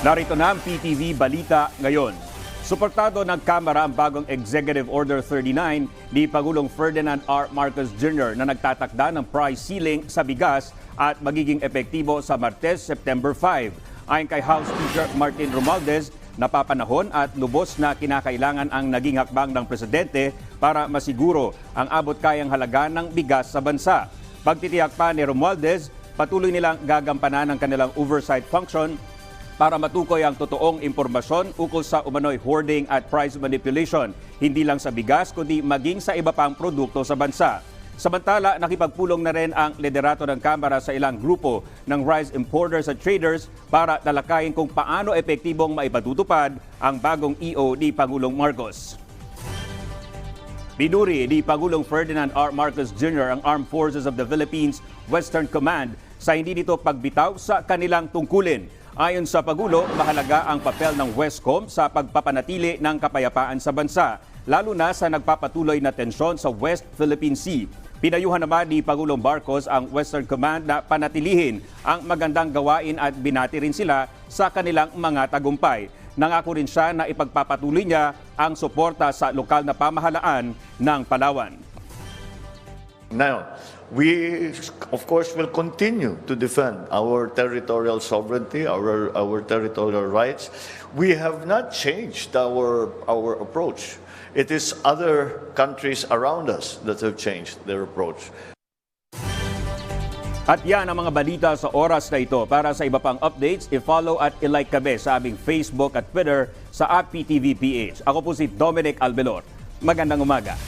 Narito na ang PTV Balita ngayon. Suportado ng Kamara ang bagong Executive Order 39 ni Pangulong Ferdinand R. Marcos Jr. na nagtatakda ng price ceiling sa bigas at magiging epektibo sa Martes, September 5. Ayon kay House Speaker Martin Romualdez, napapanahon at lubos na kinakailangan ang naging hakbang ng Presidente para masiguro ang abot kayang halaga ng bigas sa bansa. Pagtitiyak pa ni Romualdez, patuloy nilang gagampanan ang kanilang oversight function para matukoy ang totoong impormasyon ukol sa umano'y hoarding at price manipulation, hindi lang sa bigas kundi maging sa iba pang produkto sa bansa. Samantala, nakipagpulong na rin ang liderato ng Kamara sa ilang grupo ng rice importers at traders para talakayin kung paano epektibong maipatutupad ang bagong EO ni Pangulong Marcos. Pinuri ni Pangulong Ferdinand R. Marcos Jr. ang Armed Forces of the Philippines Western Command sa hindi nito pagbitaw sa kanilang tungkulin. Ayon sa Pangulo, mahalaga ang papel ng Westcom sa pagpapanatili ng kapayapaan sa bansa, lalo na sa nagpapatuloy na tensyon sa West Philippine Sea. Pinayuhan naman ni Pangulong Marcos ang Western Command na panatilihin ang magandang gawain at binati rin sila sa kanilang mga tagumpay. Nangako rin siya na ipagpapatuloy niya ang suporta sa lokal na pamahalaan ng Palawan. Now, we, of course, will continue to defend our territorial sovereignty, our territorial rights. We have not changed our approach. It is other countries around us that have changed their approach. At yan ang mga balita sa oras na ito. Para sa iba pang updates, i-follow at i-like kami sa aming Facebook at Twitter sa @PTVPH. Ako po si Dominic Albelor. Magandang umaga.